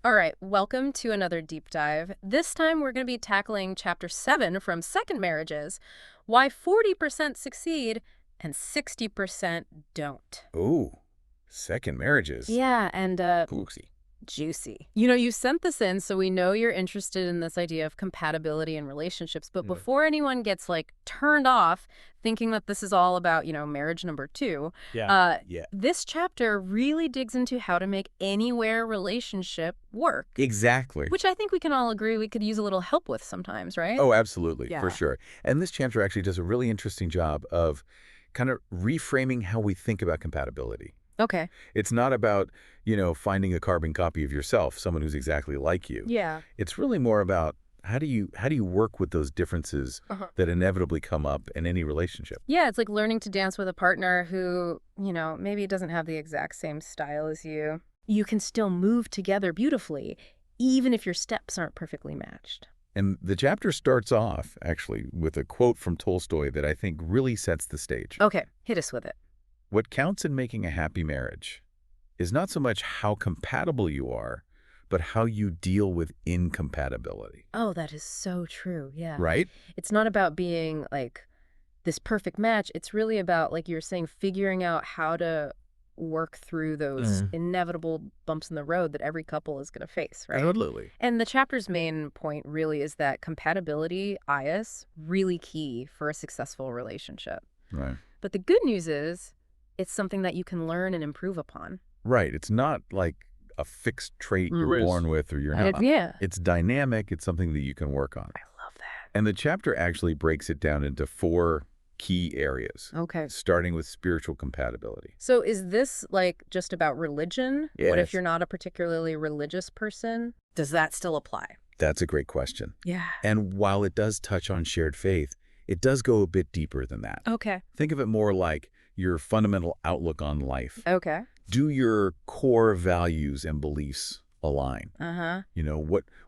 All right, welcome to another deep dive. This time we're going to be tackling Chapter 7 from Second Marriages, why 40% succeed and 60% don't. Ooh, second marriages. Yeah, and Oopsie. juicy. You sent this in, so we know you're interested in this idea of compatibility in relationships. But before anyone gets turned off thinking that this is all about, marriage number two, Yeah. uh, Yeah. this chapter really digs into how to make anywhere relationship work. Exactly. Which I think we can all agree we could use a little help with sometimes, right? Oh, absolutely, Yeah. for sure. And this chapter actually does a really interesting job of kind of reframing how we think about compatibility. Okay. It's not about, finding a carbon copy of yourself, someone who's exactly like you. Yeah. It's really more about how do you work with those differences that inevitably come up in any relationship. Yeah, it's like learning to dance with a partner who, maybe doesn't have the exact same style as you. You can still move together beautifully, even if your steps aren't perfectly matched. And the chapter starts off, actually, with a quote from Tolstoy that I think really sets the stage. Okay, hit us with it. What counts in making a happy marriage is not so much how compatible you are, but how you deal with incompatibility. Oh, that is so true. Yeah. Right? It's not about being this perfect match. It's really about, like you're saying, figuring out how to work through those inevitable bumps in the road that every couple is going to face, right? Absolutely. And the chapter's main point really is that compatibility, IS, really key for a successful relationship. Right. But the good news is it's something that you can learn and improve upon. Right. It's not like a fixed trait you're born with or you're not. Yeah. It's dynamic. It's something that you can work on. I love that. And the chapter actually breaks it down into 4 key areas, Okay. starting with spiritual compatibility. So is this just about religion? What if Yes. you're not a particularly religious person? Does that still apply? That's a great question. Yeah. And while it does touch on shared faith, it does go a bit deeper than that. Okay. Think of it more like your fundamental outlook on life. Okay. Do your core values and beliefs align? Uh-huh.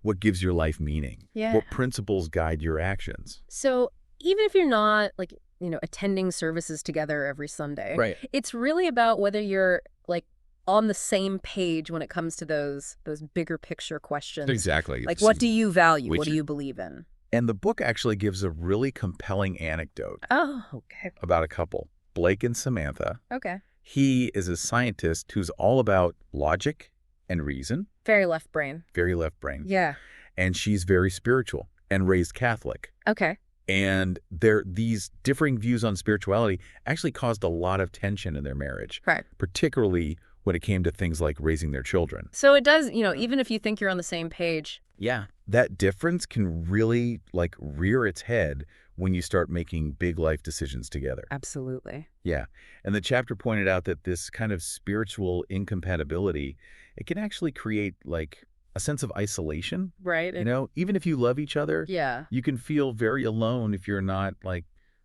What gives your life meaning? Yeah. What principles guide your actions? So even if you're not attending services together every Sunday, Right. it's really about whether you're on the same page when it comes to those bigger picture questions. Exactly. Like, what do you value? Which- What do you believe in? And the book actually gives a really compelling anecdote Oh, okay. about a couple, Blake and Samantha. Okay. He is a scientist who's all about logic and reason, Very left brain. very left brain. Yeah. And she's very spiritual and raised Catholic. Okay. And these differing views on spirituality actually caused a lot of tension in their marriage, Right. particularly when it came to things like raising their children. So it does, even if you think you're on the same page. Yeah. That difference can really rear its head when you start making big life decisions together. Absolutely. Yeah. And the chapter pointed out that this kind of spiritual incompatibility, it can actually create a sense of isolation. Right. Even if you love each other, Yeah. you can feel very alone if you're not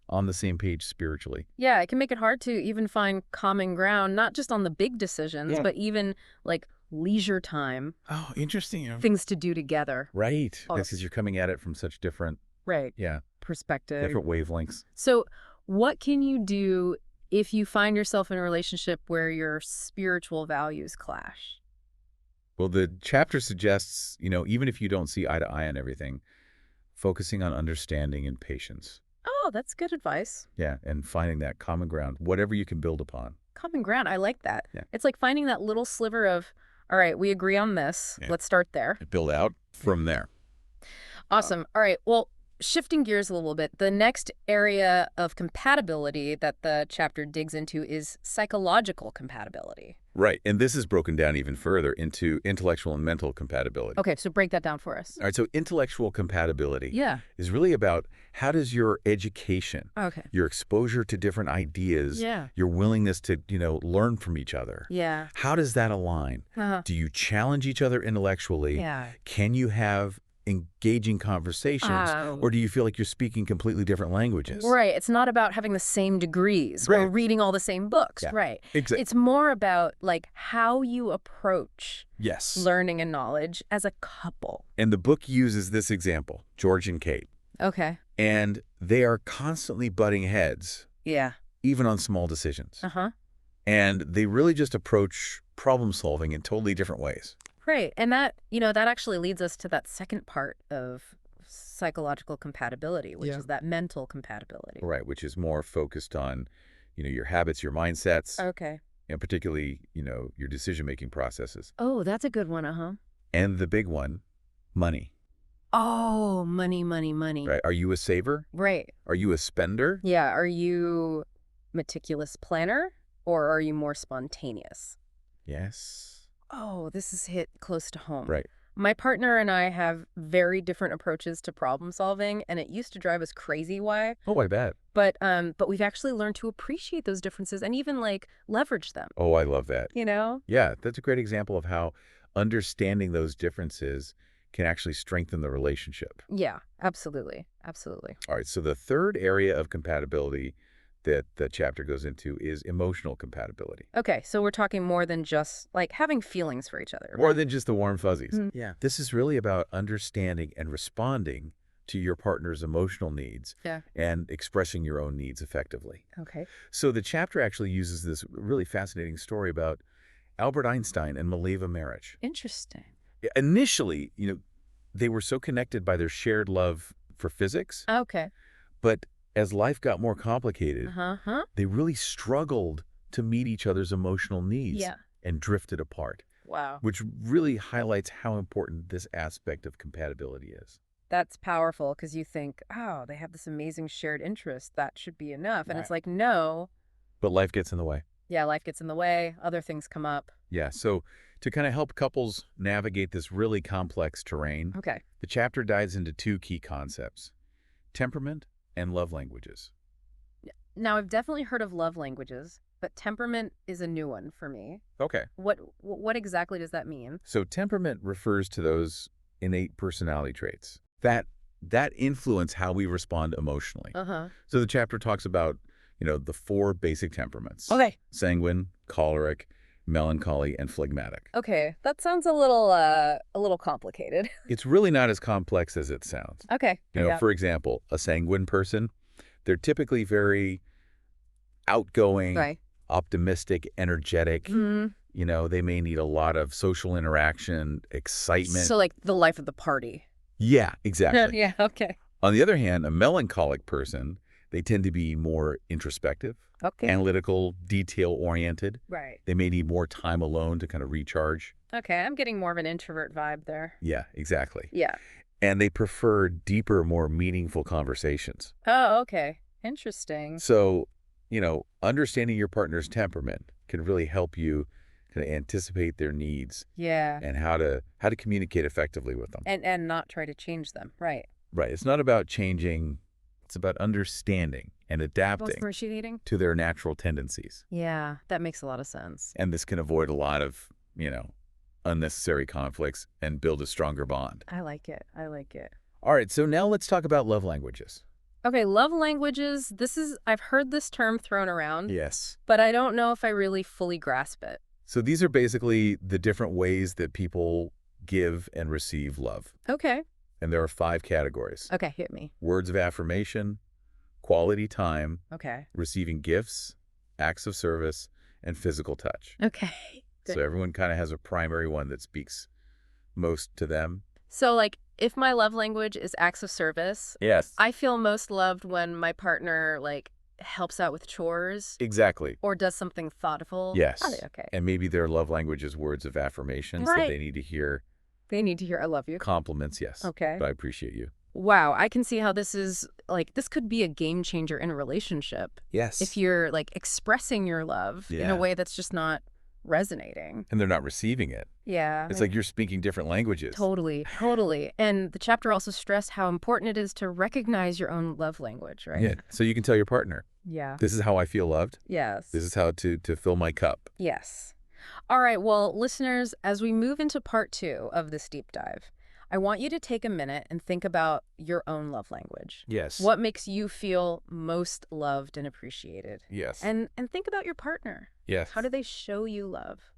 on the same page spiritually. Yeah, it can make it hard to even find common ground, not just on the big decisions, Yeah. but even leisure time, Oh, interesting. things to do together. Right. Oh. Because you're coming at it from such different, Right. yeah, Perspective. different wavelengths. So what can you do if you find yourself in a relationship where your spiritual values clash? Well, the chapter suggests, even if you don't see eye to eye on everything, focusing on understanding and patience. Oh, that's good advice. Yeah, and finding that common ground, whatever you can build upon. Common ground. I like that. Yeah. It's like finding that little sliver of, all right, we agree on this. Yeah. Let's start there. Build out from there. Awesome. All right. Well, shifting gears a little bit, the next area of compatibility that the chapter digs into is psychological compatibility. Right, and this is broken down even further into intellectual and mental compatibility. Okay, so break that down for us. All right, so intellectual compatibility Yeah. is really about how does your education, Okay. your exposure to different ideas, Yeah. your willingness to, learn from each other, Yeah. how does that align? Uh-huh. Do you challenge each other intellectually? Yeah. Can you have engaging conversations, or do you feel like you're speaking completely different languages? Right. It's not about having the same degrees or Right. reading all the same books. Yeah. Right. Exactly. It's more about how you approach Yes. learning and knowledge as a couple. And the book uses this example, George and Kate, Okay. and they are constantly butting heads, Yeah. even on small decisions. Uh-huh. And they really just approach problem solving in totally different ways. Right. And that actually leads us to that second part of psychological compatibility, which Yeah. is that mental compatibility. Right, which is more focused on, your habits, your mindsets, Okay. and particularly, your decision-making processes. Oh, that's a good one, uh-huh. And the big one, money, Oh, money, money, money. right? Are you a saver? Right. Are you a spender? Yeah. Are you meticulous planner or are you more spontaneous? Yes. Oh, this is hit close to home. Right. My partner and I have very different approaches to problem solving, and it used to drive us crazy why. Oh, I bet. But we've actually learned to appreciate those differences and even like leverage them, Oh, I love that. you know? Yeah, that's a great example of how understanding those differences can actually strengthen the relationship. Yeah, absolutely. Absolutely. All right, so the third area of compatibility that the chapter goes into is emotional compatibility. Okay, so we're talking more than just like having feelings for each other. More than just the warm fuzzies. Mhm. Yeah. This is really about understanding and responding to your partner's emotional needs Yeah. and expressing your own needs effectively. Okay. So the chapter actually uses this really fascinating story about Albert Einstein and Mileva marriage. Interesting. Initially, they were so connected by their shared love for physics, Okay. but as life got more complicated, Uh-huh. they really struggled to meet each other's emotional needs Yeah. and drifted apart, Wow. which really highlights how important this aspect of compatibility is. That's powerful because you think, oh, they have this amazing shared interest. That should be enough. And it's Right. like, no. But life gets in the way. Yeah, life gets in the way. Other things come up. Yeah, so to kind of help couples navigate this really complex terrain, Okay. the chapter dives into two key concepts: temperament and love languages. Now, I've definitely heard of love languages, but temperament is a new one for me. Okay. What exactly does that mean? So temperament refers to those innate personality traits that influence how we respond emotionally. Uh-huh. So the chapter talks about, the four basic temperaments: Okay. sanguine, choleric, melancholy, and phlegmatic. Okay. That sounds a little complicated. It's really not as complex as it sounds. Okay. Yeah. For example, a sanguine person, they're typically very outgoing, Right. optimistic, energetic. Mm. They may need a lot of social interaction, excitement. So like the life of the party. Yeah, exactly. Yeah. Okay. On the other hand, a melancholic person, they tend to be more introspective, Okay. analytical, detail-oriented. Right. They may need more time alone to kind of recharge. Okay. I'm getting more of an introvert vibe there. Yeah, exactly. Yeah. And they prefer deeper, more meaningful conversations. Oh, okay. Interesting. So, understanding your partner's temperament can really help you kind of anticipate their needs Yeah. and how to communicate effectively with them. And not try to change them. Right. Right. It's not about changing. It's about understanding and adapting Appreciating. to their natural tendencies. Yeah, that makes a lot of sense. And this can avoid a lot of, unnecessary conflicts and build a stronger bond. I like it. I like it. All right. So now let's talk about love languages. Okay, love languages. I've heard this term thrown around, Yes. but I don't know if I really fully grasp it. So these are basically the different ways that people give and receive love. Okay. And there are 5 categories: Okay, hit me. words of affirmation, quality time, Okay. receiving gifts, acts of service, and physical touch. Okay. So everyone kind of has a primary one that speaks most to them. So, like, if my love language is acts of service, Yes. I feel most loved when my partner, like, helps out with chores Exactly. or does something thoughtful. Yes. Oh, okay. And maybe their love language is words of affirmation, so Right. they need to hear They need to hear I love you. compliments. Yes. Okay. But I appreciate you. Wow, I can see how this could be a game changer in a relationship Yes. if you're, like, expressing your love in Yeah. a way that's just not resonating. And they're not receiving it. Yeah. It's like you're speaking different languages. Totally, totally. And the chapter also stressed how important it is to recognize your own love language, right? Yeah. So you can tell your partner, Yeah. this is how I feel loved. Yes. This is how to fill my cup. Yes. All right, well, listeners, as we move into part 2 of this deep dive, I want you to take a minute and think about your own love language. Yes. What makes you feel most loved and appreciated? Yes. And think about your partner. yes. How do they show you love?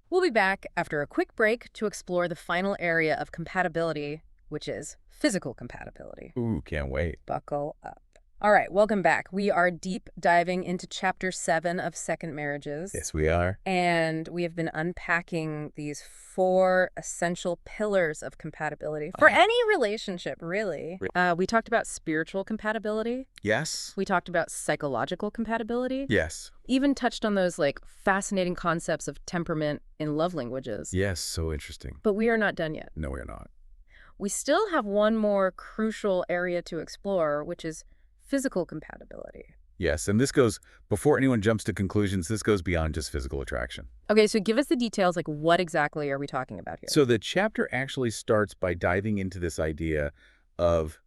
We'll be back after a quick break to explore the final area of compatibility, which is physical compatibility. Ooh, can't wait. Buckle up. All right, welcome back. We are deep diving into Chapter 7 of Second Marriages, Yes, we are. and we have been unpacking these 4 essential pillars of compatibility for any relationship, really. We talked about spiritual compatibility. Yes. We talked about psychological compatibility. Yes. Even touched on those, like, fascinating concepts of temperament in love languages. Yes, so interesting. But we are not done yet. No, we're not. We still have one more crucial area to explore, which is physical compatibility. Yes, and this goes, before anyone jumps to conclusions, this goes beyond just physical attraction. Okay, so give us the details, like what exactly are we talking about here? So the chapter actually starts by diving into this idea of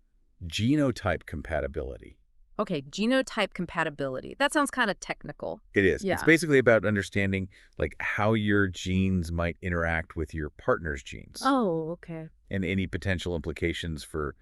genotype compatibility. Okay, genotype compatibility. That sounds kind of technical. It is. Yeah. It's basically about understanding like how your genes might interact with your partner's genes Oh, okay. and any potential implications for,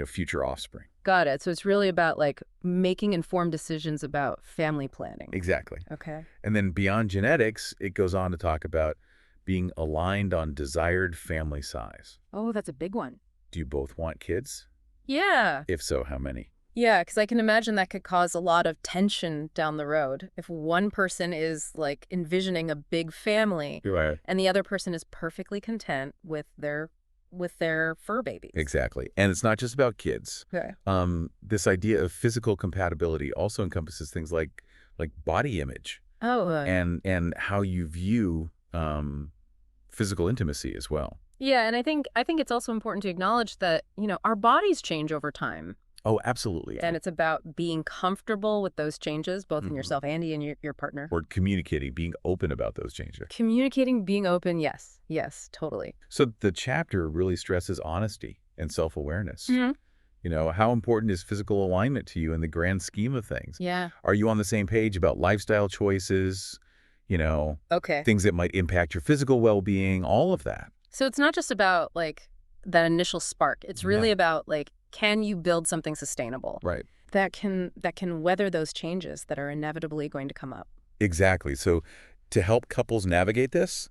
future offspring. Got it. So it's really about like making informed decisions about family planning. Exactly. Okay. And then beyond genetics, it goes on to talk about being aligned on desired family size. Oh, that's a big one. Do you both want kids? Yeah. If so, how many? Yeah, because I can imagine that could cause a lot of tension down the road. If one person is like envisioning a big family Right. and the other person is perfectly content with their fur babies. Exactly. And it's not just about kids. Okay. This idea of physical compatibility also encompasses things like body image Oh, and how you view physical intimacy as well. yeah, and I think it's also important to acknowledge that, our bodies change over time. Oh, absolutely. And it's about being comfortable with those changes, both in Mhm. yourself and in your partner. Or communicating, being open about those changes. Communicating, being open, yes. Yes, totally. So the chapter really stresses honesty and self-awareness. Mhm. How important is physical alignment to you in the grand scheme of things? Yeah. Are you on the same page about lifestyle choices, Okay. things that might impact your physical well-being, all of that? So it's not just about, like, that initial spark. It's really No. about, like, can you build something sustainable Right. that can weather those changes that are inevitably going to come up? Exactly. So to help couples navigate this,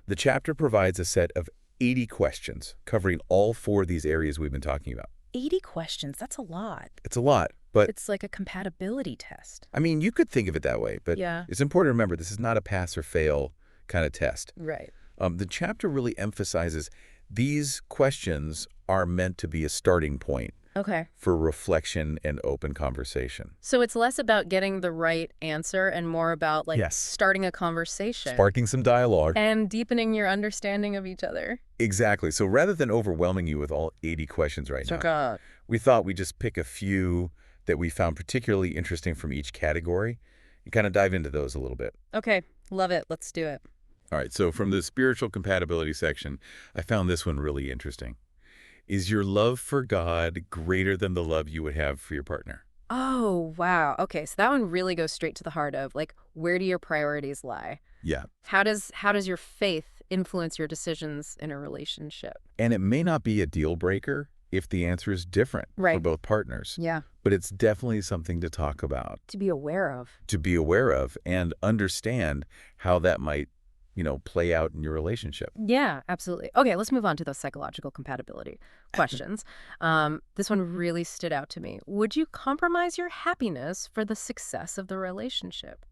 the chapter provides a set of 80 questions covering all 4 of these areas we've been talking about. 80 questions, that's a lot. It's a lot, but It's like a compatibility test. I mean, you could think of it that way, but Yeah. it's important to remember this is not a pass or fail kind of test. Right. The chapter really emphasizes these questions are meant to be a starting point Okay. for reflection and open conversation. So it's less about getting the right answer and more about, like, Yes. starting a conversation. Sparking some dialogue. And deepening your understanding of each other. Exactly. So rather than overwhelming you with all 80 questions right now, we thought we'd just pick a few that we found particularly interesting from each category and kind of dive into those a little bit. Okay. Love it. Let's do it. All right, so from the spiritual compatibility section, I found this one really interesting. Is your love for God greater than the love you would have for your partner? Oh, wow. Okay. So that one really goes straight to the heart of, like, where do your priorities lie? Yeah. How does your faith influence your decisions in a relationship? And it may not be a deal breaker if the answer is different for Right. both partners, Yeah. but it's definitely something to talk about, To be aware of. to be aware of, and understand how that might, play out in your relationship. Yeah, absolutely. Okay, let's move on to those psychological compatibility questions. This one really stood out to me. Would you compromise your happiness for the success of the relationship?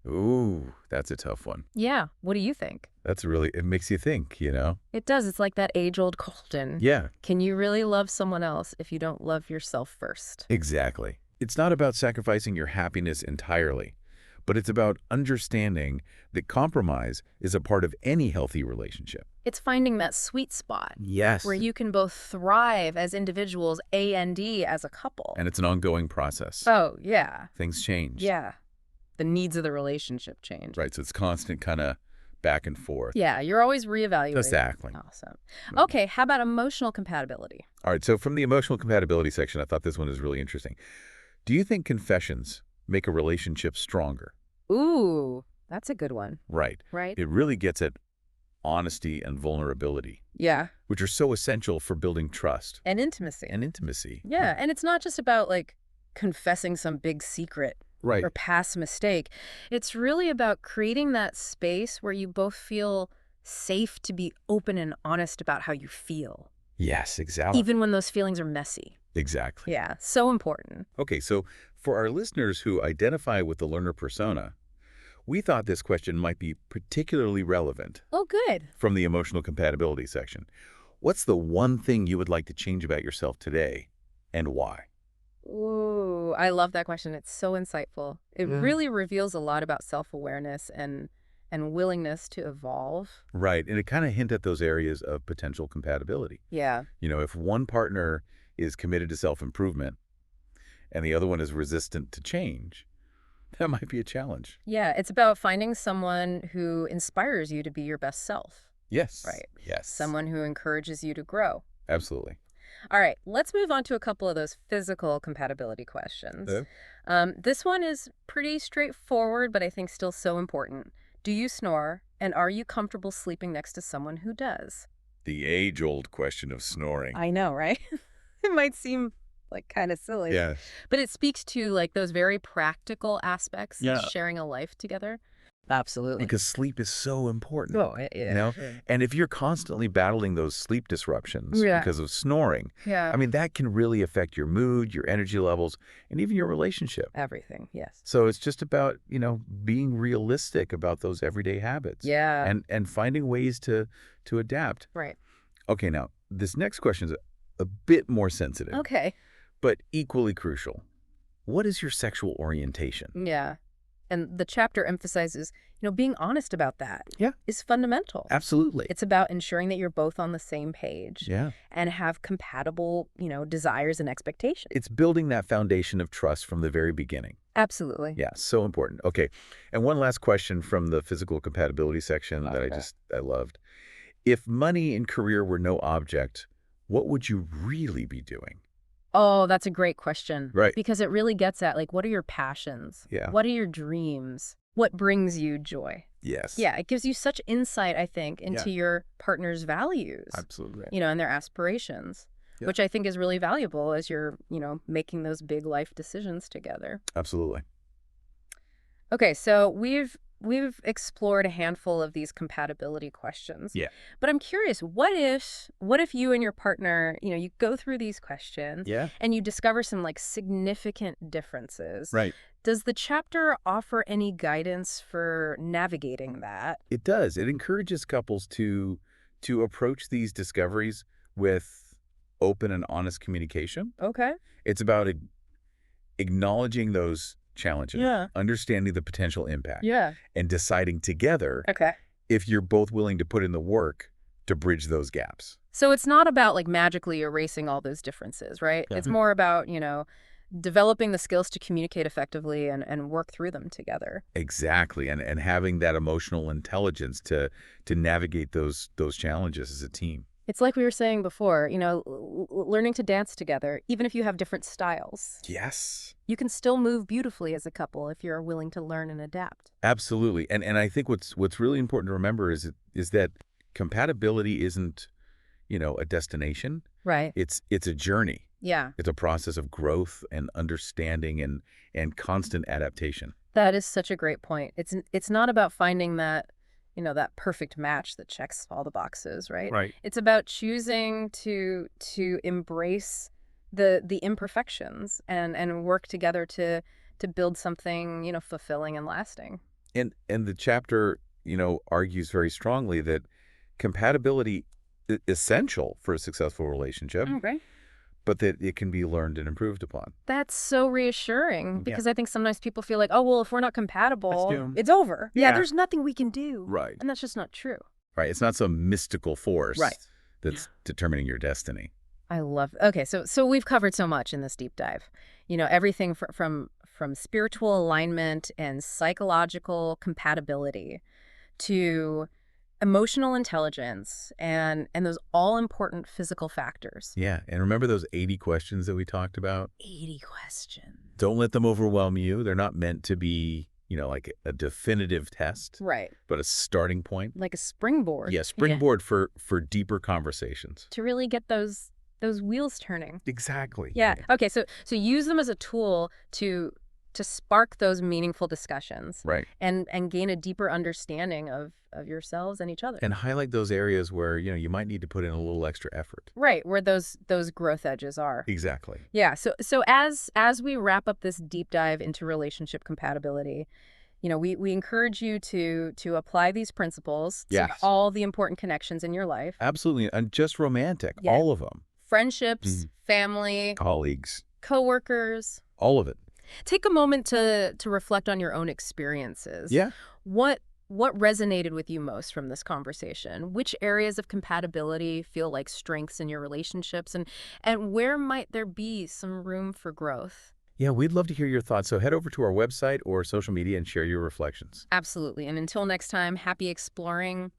Ooh, that's a tough one. Yeah. What do you think? It makes you think, It does. It's like that age-old question. Yeah, Can you really love someone else if you don't love yourself first? exactly. It's not about sacrificing your happiness entirely, but it's about understanding that compromise is a part of any healthy relationship. It's finding that sweet spot Yes. where you can both thrive as individuals and as a couple. And it's an ongoing process. Oh, yeah. Things change. Yeah. The needs of the relationship change. Right, so it's constant kind of back and forth. Yeah, you're always reevaluating. Exactly. Awesome. Okay, how about emotional compatibility? All right, so from the emotional compatibility section, I thought this one was really interesting. Do you think confessions make a relationship stronger? Ooh, that's a good one. Right. Right? It really gets at honesty and vulnerability, Yeah. which are so essential for building trust And intimacy. and intimacy. Yeah, and it's not just about, like, confessing some big secret Right. or past mistake. It's really about creating that space where you both feel safe to be open and honest about how you feel, Yes, exactly. even when those feelings are messy. Exactly. Yeah, so important. Okay, so for our listeners who identify with the learner persona, we thought this question might be particularly relevant Oh, good. from the emotional compatibility section. What's the one thing you would like to change about yourself today, and why? Ooh, I love that question. It's so insightful. It really reveals a lot about self-awareness and willingness to evolve. Right, and it kind of hint at those areas of potential compatibility. Yeah. If one partner is committed to self-improvement and the other one is resistant to change, that might be a challenge. Yeah, it's about finding someone who inspires you to be your best self, Yes, right? yes, Someone who encourages you to grow. absolutely. All right, let's move on to a couple of those physical compatibility questions. Uh, This one is pretty straightforward, but I think still so important. Do you snore, and are you comfortable sleeping next to someone who does? the age-old question of snoring. I know, right? It might seem like kind of silly, Yes. but it speaks to like those very practical aspects of Yeah. sharing a life together. Absolutely. Because sleep is so important. Oh, yeah. And if you're constantly battling those sleep disruptions Yeah. because of snoring, Yeah. I mean, that can really affect your mood, your energy levels, and even your relationship. Everything, yes. So it's just about, being realistic about those everyday habits. Yeah. And finding ways to adapt. Right. Okay, now, this next question is a bit more sensitive, Okay. but equally crucial. What is your sexual orientation? Yeah. And the chapter emphasizes, being honest about that Yeah. is fundamental. Absolutely. It's about ensuring that you're both on the same page Yeah. and have compatible, desires and expectations. It's building that foundation of trust from the very beginning. Absolutely. Yeah, so important. Okay, and one last question from the physical compatibility section that Okay. I loved. If money and career were no object, what would you really be doing? Oh, that's a great question. Right. Because it really gets at, like, what are your passions? Yeah. What are your dreams? What brings you joy? Yes. Yeah, it gives you such insight, I think, into your partner's values, Absolutely. and their aspirations, Yeah. which I think is really valuable as you're, making those big life decisions together. Absolutely. Okay, so we've explored a handful of these compatibility questions. Yeah. But I'm curious, what if you and your partner, you go through these questions Yeah. and you discover some like significant differences? Right. Does the chapter offer any guidance for navigating that? It does. It encourages couples to approach these discoveries with open and honest communication. Okay. It's about acknowledging those challenges, Yeah. understanding the potential impact, Yeah. and deciding together Okay. if you're both willing to put in the work to bridge those gaps. So it's not about like magically erasing all those differences, right? Yeah. It's more about, developing the skills to communicate effectively and work through them together. Exactly, and having that emotional intelligence to navigate those challenges as a team. It's like we were saying before, learning to dance together, even if you have different styles. Yes. You can still move beautifully as a couple if you're willing to learn and adapt. Absolutely. And I think what's really important to remember is that compatibility isn't, a destination. Right. It's a journey. Yeah. It's a process of growth and understanding and constant adaptation. That is such a great point. It's not about finding that, that perfect match that checks all the boxes, right? Right. It's about choosing to embrace the imperfections and work together to build something, fulfilling and lasting. And the chapter, argues very strongly that compatibility is essential for a successful relationship, Okay. but that it can be learned and improved upon. That's so reassuring Yeah. because I think sometimes people feel like, oh, well, if we're not compatible, That's doomed. it's over. Yeah, Yeah. there's nothing we can do. Right. And that's just not true. Right. It's not some mystical force Right. that's determining your destiny. I love. Okay, so we've covered so much in this deep dive. Everything from spiritual alignment and psychological compatibility to emotional intelligence and those all important physical factors. Yeah. And remember those 80 questions that we talked about? 80 questions. Don't let them overwhelm you. They're not meant to be, like a definitive test, Right. but a starting point. Like a springboard. Yeah, springboard for deeper conversations. To really get those wheels turning. Exactly. Yeah. Okay, so use them as a tool to to spark those meaningful discussions Right. and gain a deeper understanding of yourselves and each other. And highlight those areas where, you might need to put in a little extra effort. Right, where those growth edges are. Exactly. Yeah, so as we wrap up this deep dive into relationship compatibility, we encourage you to apply these principles to Yes. all the important connections in your life. Absolutely. And just romantic, Yeah. all of them. Friendships, family, Colleagues, coworkers. all of it. Take a moment to reflect on your own experiences. Yeah. What what resonated with you most from this conversation? Which areas of compatibility feel like strengths in your relationships, and where might there be some room for growth? Yeah, we'd love to hear your thoughts. So head over to our website or social media and share your reflections. Absolutely. And until next time, happy exploring